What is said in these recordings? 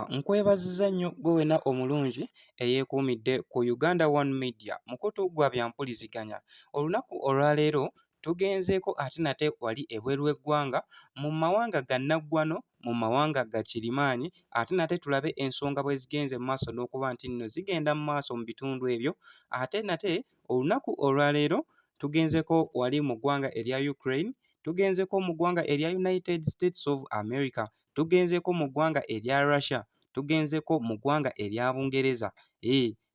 Nkwebaziza nnyo ggwe wenna omulungi eyeekuumidde ku Uganda One Media mukutu gwa byampuliziganya. Olunaku olwaleero tugenzeeko ate nate wali ebweru w'eggwanga mu mawanga ga nnaggwano, mu mawanga ga kirimaanyi, ate nate tulabe ensonga bwe zigenze mu maaso n'okuba nti nno zigenda mu maaso mu bitundu ebyo. Ate nate olunaku olwaleero tugenzeeko wali mu ggwanga erya Ukraine, tugenzeeko mu ggwanga erya United States of America, tugenzeeko mu ggwanga erya Russia, tugenzeeko mu ggwanga erya Bungereza.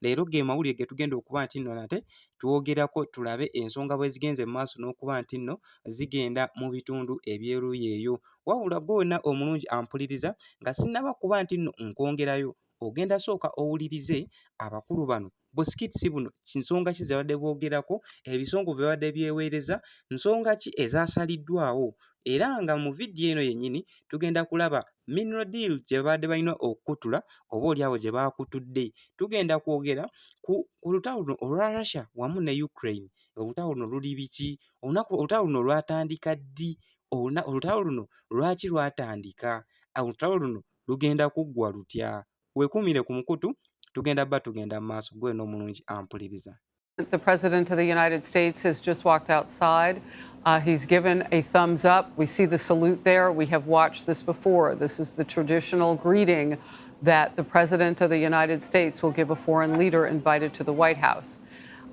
Leero ge mawulire ge tugenda okuba nti nno nate twogerako tulabe ensonga bwe zigenze mu maaso n'okuba nti nno zigenda mu bitundu ebyeruuyi eyo. Wabula ggwe wenna omulungi ampuliriza nga sinnaba kuba nti nno nkwongerayo, ogenda sooka owulirize abakulu bano busikitisi buno nsonga ki ze babadde boogerako, ebisongo bye babadde byeweereza, nsonga ki ezaasaliddwawo, era nga mu vidiyo eno yennyini tugenda kulaba mineral deal gye babadde balina okukutula oba oliawo gye baakutudde. Tugenda kwogera ku lutalo luno olwa Russia wamu ne Ukraine. Olutalo luno luli biki? Olutalo luno lwatandika ddi? Olutalo luno lwaki lwatandika? Olutalo luno lugenda kuggwa lutya? Weekuumire ku mukutu, tugenda mu maaso gwe n'omulungi ampuliriza. The President of the United States has just walked outside. He's given a thumbs up. We see the salute there. We have watched this before. This is the traditional greeting that the President of the United States will give a foreign leader invited to the White House.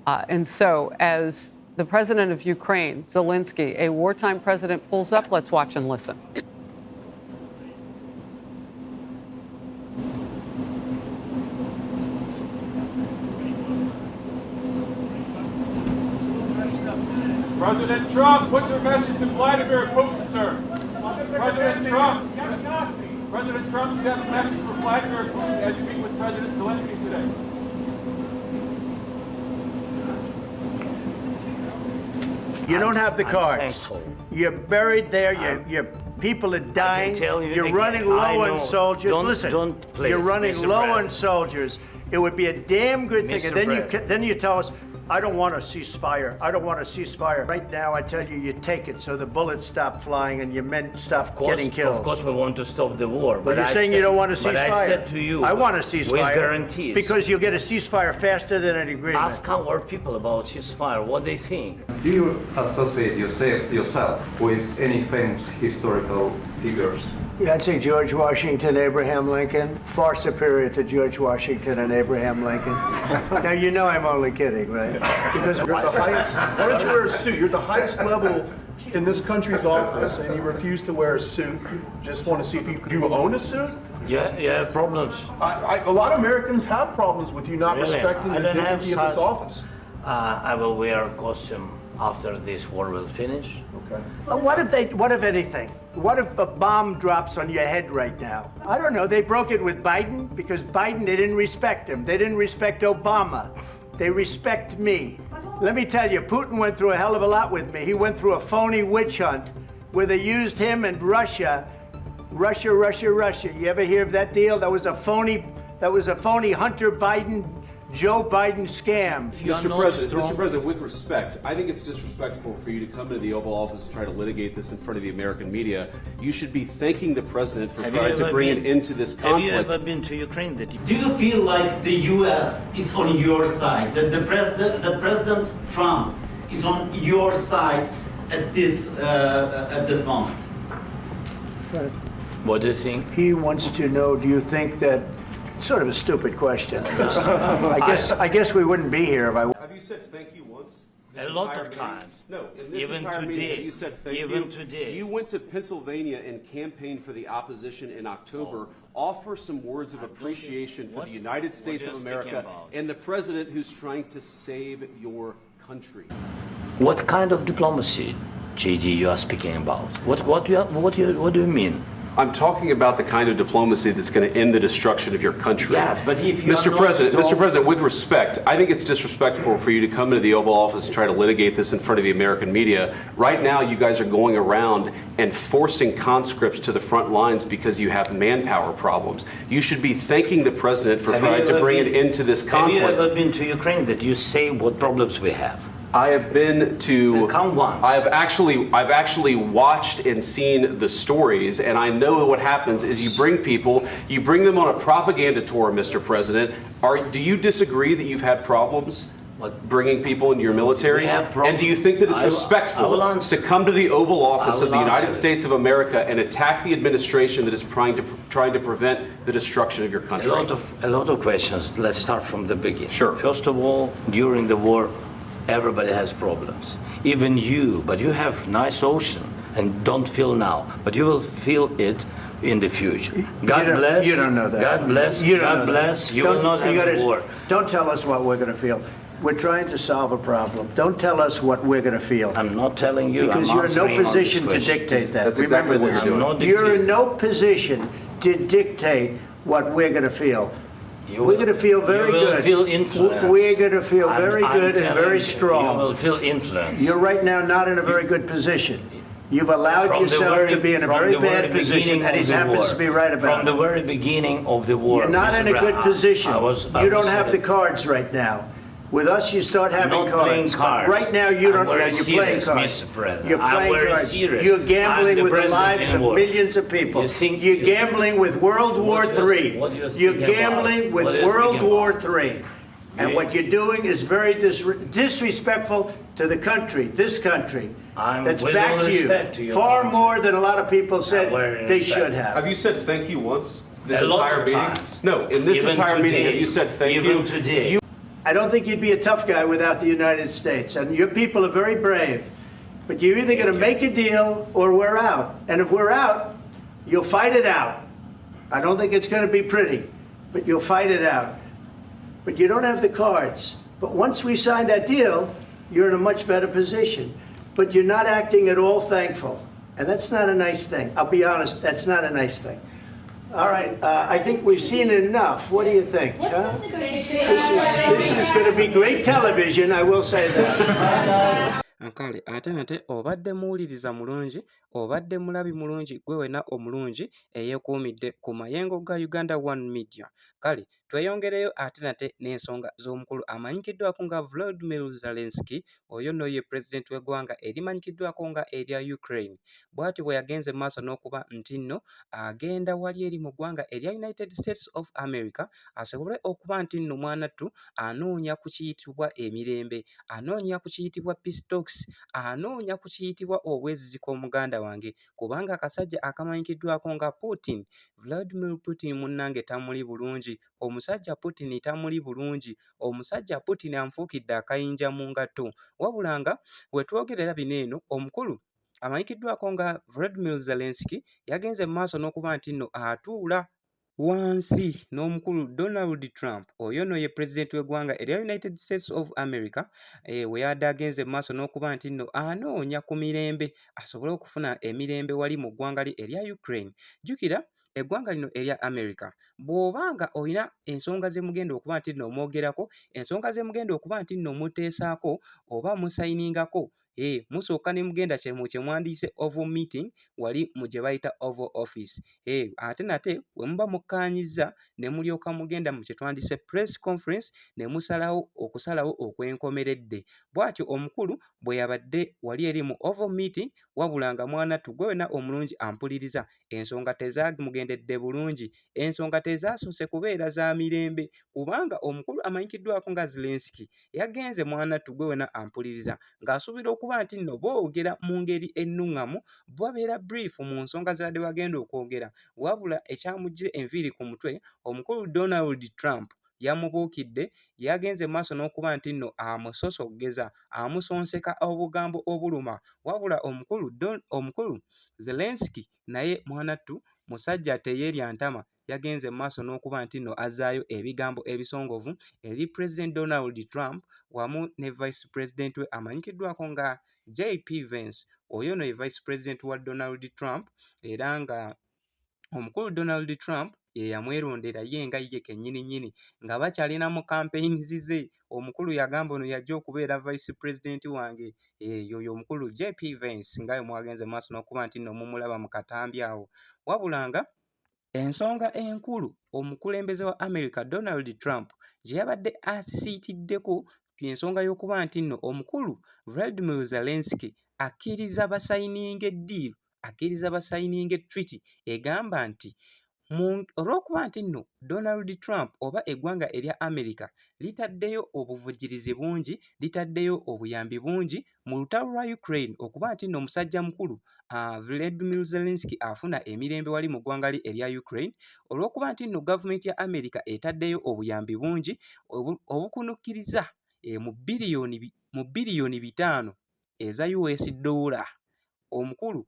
And so, as the President of Ukraine, Zelensky, a wartime president, pulls up, let's watch and listen. President Trump, what's your message to Vladimir Putin, sir? President Trump, do you have a message for Vladimir Putin as you meet with President Zelensky today? You don't have the cards. You're buried there. Your people are dying. You're running low on soldiers. Listen, you're running low on soldiers. It would be a damn good thing. And then you tell us, I don't want a ceasefire. I don't want a ceasefire. Right now, I tell you, you take it so the bullets stop flying and your men stop getting killed. Of course, we want to stop the war. But you're saying you don't want a ceasefire. But I said to you, I want a ceasefire. With guarantees. Because you'll get a ceasefire faster than an agreement. Ask our people about ceasefire, what they think. Do you associate yourself with any famous historical figures? Yeah, I'd say George Washington, Abraham Lincoln, far superior to George Washington and Abraham Lincoln. Now, you know I'm only kidding, right? Because you're the highest, why don't you wear a suit? You're the highest level in this country's office, and you refuse to wear a suit. Just want to see if you, do you own a suit? Yeah, problems. A lot of Americans have problems with you not respecting the dignity of this office. I will wear a costume after this war will finish. Okay. What if anything? What if a bomb drops on your head right now? I don't know. They broke it with Biden because Biden, they didn't respect him. They didn't respect Obama. They respect me. Let me tell you, Putin went through a hell of a lot with me. He went through a phony witch hunt where they used him and Russia. You ever hear of that deal? That was a phony Hunter Biden, Joe Biden scam. Mr. President, with respect, I think it's disrespectful for you to come into the Oval Office and try to litigate this in front of the American media. You should be thanking the President for trying to bring it into this conflict. Have you ever been to Ukraine? Do you feel like the U.S. is on your side, that the President Trump is on your side at this moment? What do you think? He wants to know, do you think that, sort of a stupid question. I guess we wouldn't be here if I... Have you said thank you once? A lot of times. No, in this even entire today. meeting, you said thank even you. Today. You went to Pennsylvania and campaigned for the opposition in October. Offer some words of appreciation for the United States of America and the President who's trying to save your country. What kind of diplomacy, JD, you are speaking about? What do you mean? I'm talking about the kind of diplomacy that's going to end the destruction of your country. Yes, but if you Mr. President, with respect, I think it's disrespectful for you to come into the Oval Office and try to litigate this in front of the American media. Right now, you guys are going around and forcing conscripts to the front lines because you have manpower problems. You should be thanking the President for trying to bring it into this conflict. Have you ever been to Ukraine that you say what problems we have? I have been to. Come once. I've actually watched and seen the stories, and I know what happens is you bring them on a propaganda tour, Mr. President. Do you disagree that you've had problems bringing people into your military? And do you think that it's respectful to come to the Oval Office of the United States of America and attack the administration that is trying to prevent the destruction of your country? A lot of questions. Let's start from the beginning. Sure. First of all, during the war, everybody has problems. Even you, but you have nice ocean and don't feel now, but you will feel it in the future. God bless. You don't know that. God bless. God bless. You will not have a war. Don't tell us what we're going to feel. We're trying to solve a problem. Don't tell us what we're going to feel. I'm not telling you. Because you're in no position to dictate that. That's exactly what you're doing. You're in no position to dictate what we're going to feel. We're going to feel very good. You will feel influence. We're going to feel very good and very strong. You will feel influence. You're right now not in a very good position. You've allowed yourself to be in a very bad position, and he happens to be right about it. From the very beginning of the war. You're not in a good position. You don't have the cards right now. With us, you start having cards. Right now, you don't. You're playing cards. You're playing cards. You're gambling with the lives of millions of people. You're gambling with World War III. You're gambling with World War III. And what you're doing is very disrespectful to the country, this country, that's back to you, far more than a lot of people said they should have. Have you said thank you once this entire meeting? No, in this entire meeting, have you said thank you? Even today. I don't think you'd be a tough guy without the United States. And your people are very brave. But you're either going to make a deal or we're out. And if we're out, you'll fight it out. I don't think it's going to be pretty, but you'll fight it out. But you don't have the cards. But once we sign that deal, you're in a much better position. But you're not acting at all thankful. And that's not a nice thing. I'll be honest, that's not a nice thing. All right, I think we've seen enough. What do you think? What's this negotiation? This is going to be great television, I will say that. Kale ate nate obadde muwuliriza mulungi obadde mulabi mulungi gwe wena omulungi eyeekuumidde ku mayengo ga Uganda One Media. Kale tweyongereyo ate nate n'ensonga z'omukulu amanyikiddwako nga Volodymyr Zelensky, oyo nno ye pulezidenti w'eggwanga erimanyikiddwako nga erya Ukraine. Bw'atyo bwe yagenze mu maaso n'okuba nti nno agenda wali eri mu ggwanga erya United States of America asobole okuba nti nno mwanattu anoonya ku kiyitibwa emirembe, anoonya ku kiyitibwa peace talks, anoonya ku kiyitibwa obweziziko omuganda wange, kubanga akasajja akamanyikiddwako nga Putin, Vladimir Putin munnange tamuli bulungi, omusajja Putin tamuli bulungi, omusajja Putin anfuukidde akayinja mu ngatto. Wabula nga we twogerera bino eno omukulu amanyikiddwako nga Volodymyr Zelensky yagenze mu maaso n'okuba nti nno atuula wansi n'omukulu Donald Trump, oyo nno ye pulezidenti w'eggwanga erya United States of America, we yadde agenze mu maaso n'okuba nti nno anoonya ku mirembe asobole okufuna emirembe wali mu ggwanga lye erya Ukraine. Jjukira eggwanga lino erya America bw'obanga olina ensonga ze mugenda okuba nti nno omwogerako, ensonga ze mugenda okuba nti nno muteesaako oba musayiningako, musooka ne mugenda kye mwandiise oval meeting wali mu gye bayita oval office. Ate nate we muba mukkaanyiza ne mulyoka mugenda mu kye twandise press conference ne musalawo okusalawo okwenkomeredde. Bw'atyo omukulu bwe yabadde wali eri mu oval meeting, wabula nga mwanattu gwe wena omulungi ampuliriza, ensonga tezaamugendedde bulungi, ensonga tezaasoose kubeera za mirembe, kubanga omukulu amanyikiddwako nga Zelensky yagenze mwanattu gwe wena ampuliriza ng'asuubira okuba nti nno boogera mu ngeri ennuŋŋamu, babeera brief mu nsonga zibadde bagenda okwogera, wabula ekyamugye enviiri ku mutwe omukulu Donald Trump yamubuukidde, yagenze maaso n'okuba nti nno amusosogeza, amusonseka obugambo obuluma, wabula omukulu Zelensky naye mwanattu musajja teyeerya ntama, yagenze maaso n'okuba nti nno azaayo ebigambo ebisongovu eri President Donald Trump wamu ne Vice President we amanyikiddwako nga JP Vance, oyo no ye Vice President wa Donald Trump, era nga omukulu Donald Trump ye yamwerondera ye nga ye kennyini nga bakyalina mu campaigns ze. Omukulu yagamba ono yajja okubeera Vice President wange, yoyo omukulu JP Vance nga mwagenze maaso n'okuba nti nno mumulaba mu katambi awo. Wabula nga ensonga enkulu omukulembeze wa America Donald Trump gye yabadde asisiitiddeko ensonga y'okuba nti nno omukulu Volodymyr Zelensky akkiriza basayininga eddiiru, akkiriza basayininga treaty egamba nti olw'okuba nti nno Donald Trump oba eggwanga erya America litaddeyo obuvujjirizi bungi, litaddeyo obuyambi bungi mu lutalo lwa Ukraine okuba nti nno omusajja mukulu Volodymyr Zelensky afuna emirembe wali mu ggwanga erya Ukraine, olw'okuba nti nno gavumenti ya America etaddeyo obuyambi bungi obukunukkiriza mu biliyoni 5 eza US dollar. Omukulu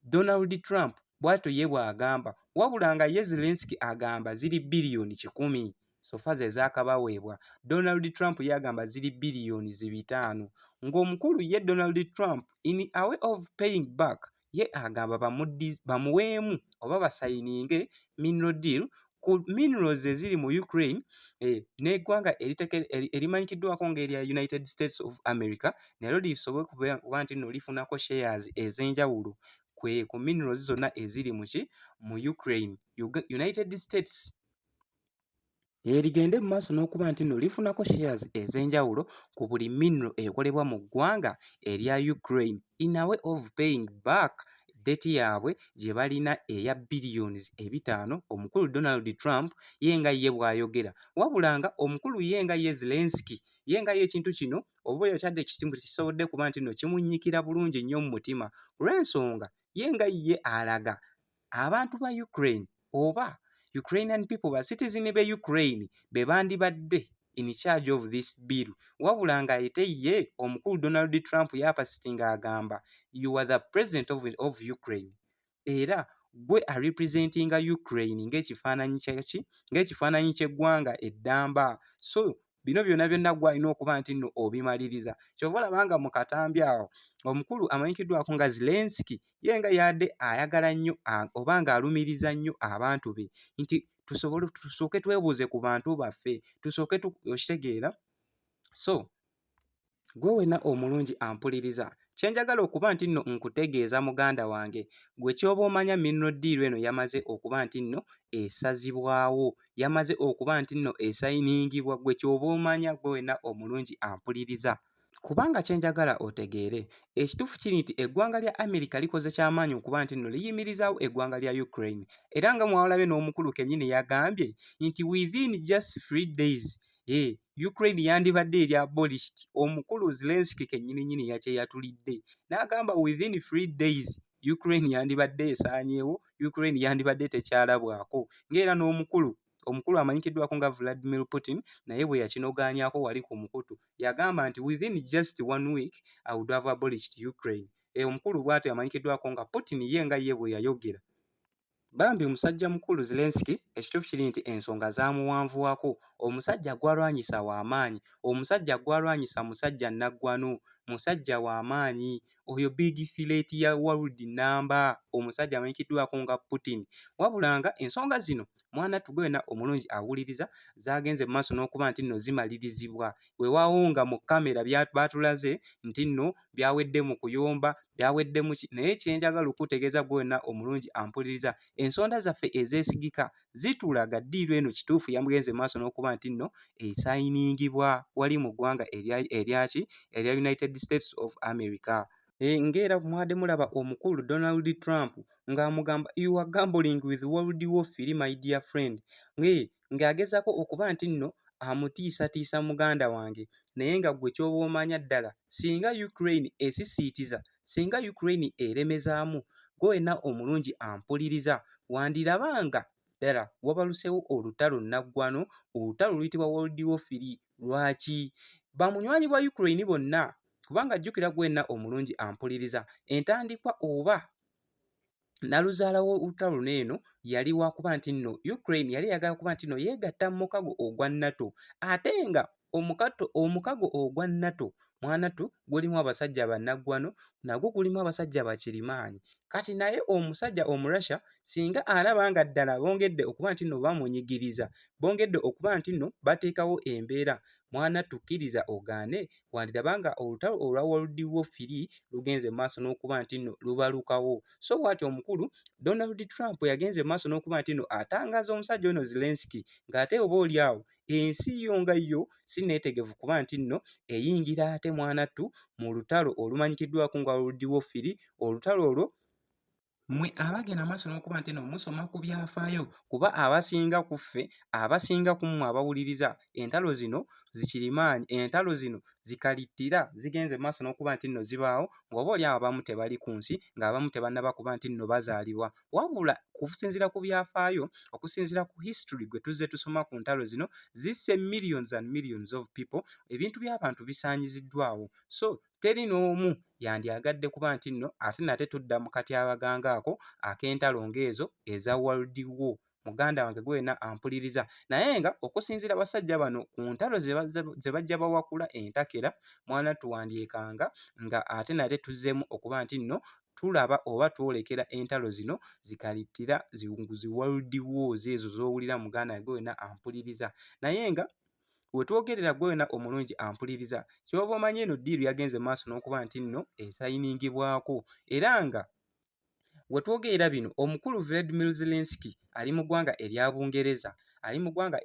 Donald Trump bw'atyo ye bw'agamba, wabula nga ye Zelensky agamba ziri biliyoni 100 sofa ze zaakabaweebwa. Donald Trump yagamba ziri biliyoni 5, ng'omukulu ye Donald Trump in a way of paying back ye agamba bamuweemu oba basayininge mineral deal ku minerals eziri mu Ukraine n'eggwanga erimanyikiddwako ng'erya United States of America nalyo lisobole kuba nti nno lifunako shares ez'enjawulo ku minerals zonna eziri mu Ukraine. United States erigende mu maaso n'okuba nti nno lifunako shares ez'enjawulo ku buli mineral ekolebwa mu ggwanga erya Ukraine in a way of paying back debt yaabwe gye balina eya billions 5. Omukulu Donald Trump ye nga ye bw'ayogera, wabula nga omukulu ye nga ye Zelensky ye nga ye ekintu kino oba yakyadde ekitimbu kisobodde kuba nti nno kimunnyikira bulungi nnyo mu mutima olw'ensonga ye nga ye alaga abantu ba Ukraine oba Ukrainian people ba citizen be Ukraine be bandibadde in charge of this bill, wabula nga ate ye omukulu Donald Trump yapasitinga agamba you are the president of Ukraine era gwe representinga Ukraine ng'ekifaananyi ky'eggwanga eddamba, so bino byonna gw'alina okuba nti nno obimaliriza. Kyova olabanga mu katambi awo omukulu amanyikiddwako nga Zelensky ye nga yadde ayagala nnyo oba ng'alumiriza nnyo abantu be nti tusooke twebuuze ku bantu baffe, tusooke okitegeera. So gwe wenna omulungi ampuliriza, kyenjagala okuba nti nno nkutegeeza muganda wange, gwe kyoba omanya mineral deal eno yamaze okuba nti nno esazibwawo, yamaze okuba nti nno esayiningibwa, gwe kyoba omanya gwe wenna omulungi ampuliriza. Kubanga kyenjagala otegeere ekituufu kiri nti eggwanga lya America likoze kyamaanyi okuba nti nno liyimirizaawo eggwanga lya Ukraine, era nga mwawulabe n'omukulu kennyini yagambye nti within just 3 days Ukraine yandibadde eri abolished. Omukulu Zelensky kennyini yakyeyatulidde n'agamba within 3 days Ukraine yandibadde esaanyeewo, Ukraine yandibadde tekyalabwako, ng'era n'omukulu amanyikiddwako nga Vladimir Putin naye bwe yakinogaanyako wali ku mukutu yagamba nti within just 1 week I would have abolished Ukraine. Omukulu bw'atyo amanyikiddwako nga Putin ye nga ye bwe yayogera. Bambi omusajja mukulu Zelensky ekituufu kiri nti ensonga zaamuwanvuwako, omusajja gwalwanyisa w'amaanyi, omusajja gwalwanyisa musajja naggwano, musajja w'amaanyi, oyo big threat ya world number, omusajja amanyikiddwako nga Putin. Wabula nga ensonga zino mwana tugwena omulungi awuliriza zaagenze mu maaso n'okuba nti nno zimalirizibwa, weewaawo nga mu kamera baatulaze nti nno byawedde mu kuyomba, byawedde mu naye kyenjagala okutegeeza gwena omulungi ampuliriza, ensonda zaffe ezeesigika zitulaga ddiiro eno kituufu yamugenze mu maaso n'okuba nti nno esayiningibwa wali mu ggwanga erya United States of America. Ng'era mwadde mulaba omukulu Donald Trump ng'amugamba you are gambling with World War III my dear friend, ng'agezaako okuba nti nno amutiisatiisa muganda wange, naye nga gwe ky'oba omanya ddala singa Ukraine esisiitiza, singa Ukraine eremezaamu, gwe wenna omulungi ampuliriza wandirabanga ddala wabaluseewo olutalo naggwano, olutalo luyitibwa World War III. Lwaki? Bamunywanyi bwa Ukraine bonna, kubanga jjukira gwenna omulungi ampuliriza, entandikwa oba naluzaalawo olutalo n'eno yali wakuba nti nno Ukraine yali yagala kuba nti nno yeegatta mu mukago ogwa NATO, ate nga omukago ogwa NATO mwanatu gulimu abasajja bannaggwano, nagwo gulimu abasajja bakirimaanyi. Kati naye omusajja Omurussia singa alaba nga ddala bongedde okuba nti nno bamunyigiriza, bongedde okuba nti nno bateekawo embeera, mwana tukkiriza ogaane, wandiraba nga olutalo olwa World War III lugenze mu maaso n'okuba nti nno lubalukawo. So bw'atyo omukulu Donald Trump yagenze mu maaso n'okuba nti nno atangaaza omusajja ono Zelensky ng'ate oba oli awo ensi yo nga yo sinneetegevu kuba nti nno eyingira ate mwanattu mu lutalo olumanyikiddwako nga World War III. Olutalo olwo mmwe abagenda maaso n'okuba nti nno musoma ku byafaayo kuba abasinga ku ffe abasinga ku mmwe abawuliriza entalo zino zikirimaanyi, entalo zino zikalittira zigenze maaso n'okuba nti nno zibaawo ng'oba oli abamu tebali ku nsi ng'abamu tebannaba kuba nti nno bazaalibwa, wabula kusinziira ku byafaayo okusinziira ku history gwe tuzze tusoma ku ntalo zino zisse millions and millions of people, ebintu by'abantu bisaanyiziddwawo. So teri n'omu yandyagadde kuba nti nno ate nate tudda mu katyabagango ako ak'entalo ng'ezo eza World War. Muganda wange gwena ampuliriza naye nga okusinziira basajja bano ku ntalo ze bajja bawakula entakera mwana tuwandyekanga nga ate nate tuzzeemu okuba nti nno tulaba oba twolekera entalo zino zikalittira zi World Wars ezo z'owulira muganda wange gwena ampuliriza naye nga wetwogerera gwena omulungi ampuliriza kyoba omanyi eno ddiiru yagenze maaso n'okuba nti nno esayiningibwako era nga wetwogerera bino omukulu Volodymyr Zelensky ali mu ggwanga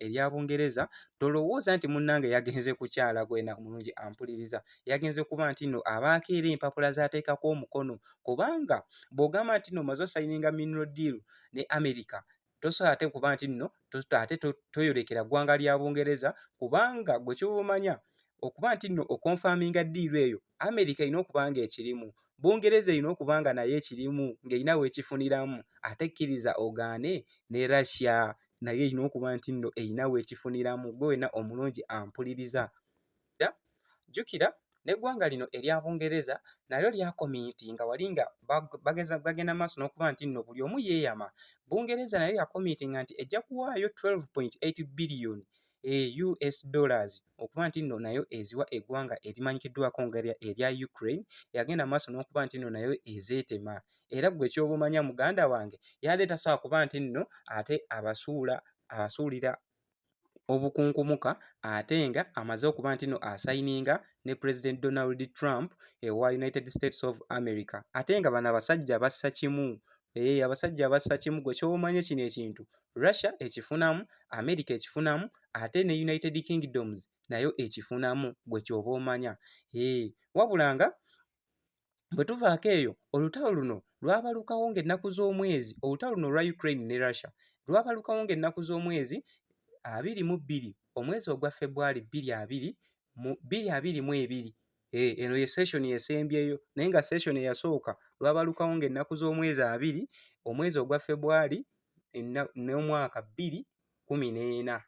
erya Bungereza tolowooza nti munnange yagenze kukyala gwena omulungi ampuliriza yagenze kuba nti nno abaako era empapula z'ateekako omukono kubanga bw'ogamba nti nno omaze osayininga mineral deal ne America tosobola ate kuba nti nno ate toyolekera ggwanga lya Bungereza kubanga gwe kyoba omanya okuba nti nno okonfaminga ddiiru eyo America erina okuba nga ekirimu, Bungereza erina okuba nga naye ekirimu ng'erina weekifuniramu ate kkiriza ogaane ne Russia naye erina okuba nti nno erina weekifuniramu gwe wena omulungi ampuliriza. Jjukira n'eggwanga lino erya Bungereza nalyo lyakomiitinga wali nga bagenda maaso n'okuba nti nno buli omu yeeyama. Bungereza nayo yakomiitinga nti ejja kuwaayo 12.8 billion US dollars okuba nti nno nayo eziwa eggwanga erimanyikiddwako nga erya Ukraine yagenda maaso n'okuba nti nno nayo ezeetema era gwe kyoba omanya muganda wange yadde tasobola kuba nti nno ate abasuulira obukunkumuka ate nga amaze okuba nti nno asayininga ne President Donald Trump ewa United States of America ate nga bano abasajja bassa kimu. Abasajja bassa kimu gwe kyoba omanye kino ekintu Russia ekifunamu, America ekifunamu ate ne United Kingdoms nayo ekifunamu gwe kyoba omanya. Wabula nga bwe tuvaako eyo olutalo luno lwabalukawo ng'ennaku z'omwezi olutalo luno olwa Ukraine ne Russia lwabalukawo ng'ennaku z'omwezi 22 omwezi ogwa February 2022. Eno ye session yesembyeyo naye nga session eyasooka lwabalukawo ng'ennaku z'omwezi 2 omwezi ogwa February n'omwaka 2014.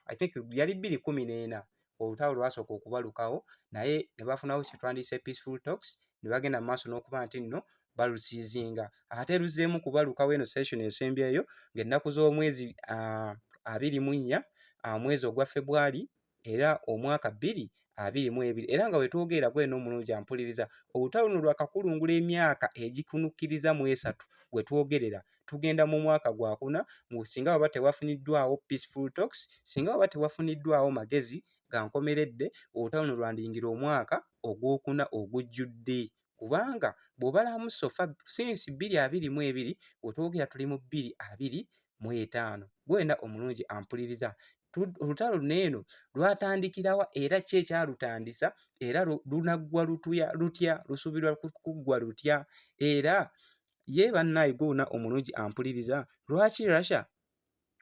I think yali 2014 olutalo lwasooka okubalukawo naye ne bafunawo kye twandiyise peaceful talks ne bagenda mu maaso n'okuba nti nno balusiizinga ate luzzeemu kubalukawo eno session esembyeyo ng'ennaku z'omwezi 24 mwezi ogwa February era omwaka 2022 era nga wetwogerera gwena omulungi ampuliriza olutalo luno lwakakulungula emyaka egikunukkiriza mu 3 wetwogerera tugenda mu mwaka gwa 4 singa waba tewafuniddwawo peaceful talks singa waba tewafuniddwawo magezi ga nkomeredde olutalo luno lwandiyingira omwaka ogwokuna ogujjudde kubanga bw'obalamu sofa since 2022 wetwogera tuli mu 2025 gwena omulungi ampuliriza olutalo neeno lwatandikirawa era ki ekyalutandisa era lunaggwa lutya lusuubirwa kuggwa lutya era ye bannaayi gwona omulungi ampuliriza lwaki Russia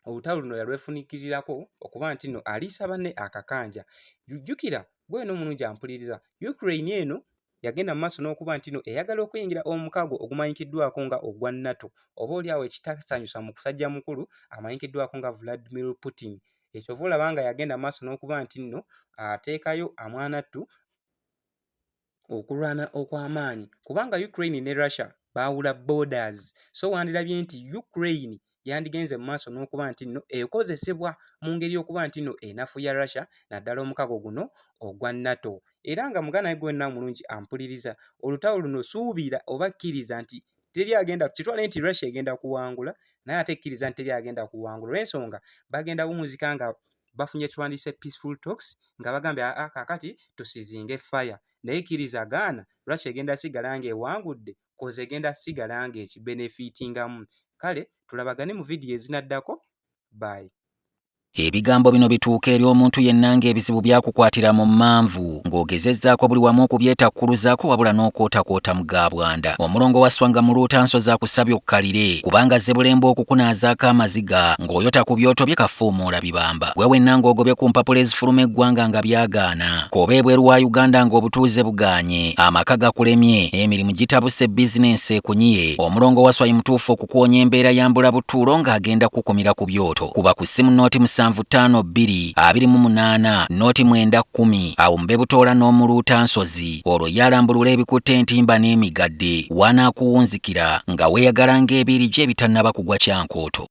olutalo luno yalwefunikirirako okuba nti nno aliisa banne akakanja. Jjukira gwena omulungi ampuliriza Ukraine eno yagenda mu maaso n'okuba nti nno eyagala okuyingira omukago ogumanyikiddwako nga ogwa NATO oba oli awo ekitasanyusa mu kusajja mukulu amanyikiddwako nga Vladimir Putin. Ekyo olaba nga yagenda maaso n'okuba nti nno ateekayo amwanattu okulwana okw'amaanyi kubanga Ukraine ne Russia baawula borders so wandirabye nti Ukraine yandigenze mu maaso n'okuba nti nno ekozesebwa mu ngeri y'okuba nti nno enafu ya Russia naddala omukago guno ogwa NATO era nga muganda gwonna mulungi ampuliriza olutalo luno suubira oba kkiriza nti teri agenda kitwale nti Russia egenda kuwangula naye ate kkiriza nti teri agenda kuwangula olw'ensonga bagenda bumuzika nga bafunye twandise peaceful talks nga bagambye kakati tusizinge fire naye kkiriza gaana Russia egenda sigala ng'ewangudde koze egenda sigala ng'ekibenefitingamu. Kale tulabagane mu vidiyo ezinaddako. Bye. Ebigambo bino bituuka eri omuntu yenna ng'ebizibu byakukwatira mu manvu ng'ogezezzaako buli wamu okubyetakkuluzaako wabula n'okootakoota mu gaabwanda. Omulongo wa Swanga mu Luutanso zakusabye okkalire kubanga Zebulembe okukunaazaako amaziga ng'oyota ku byoto bye kafuumuula bibamba. Gwe wenna ng'ogobye ku mpapula ezifuluma eggwanga nga byagaana. K'oba ebweru wa Uganda ng'obutuuze bugaanye, amaka gakulemye, emirimu gitabuse bizinensi ekunyiye, omulongo wa Swai mutuufu okukuwonya embeera ya mbulabutuulo ng'agenda kukumira ku byoto. Kuba ku ssimu nooti 7528 nooti 910 awo mbe butoola n'omu Luutansozi olwo yalambulula ebikutte entimba n'emigadde wanaakuwunzikira nga weeyagala ng'ebiri gye bitannaba kugwa kyankooto.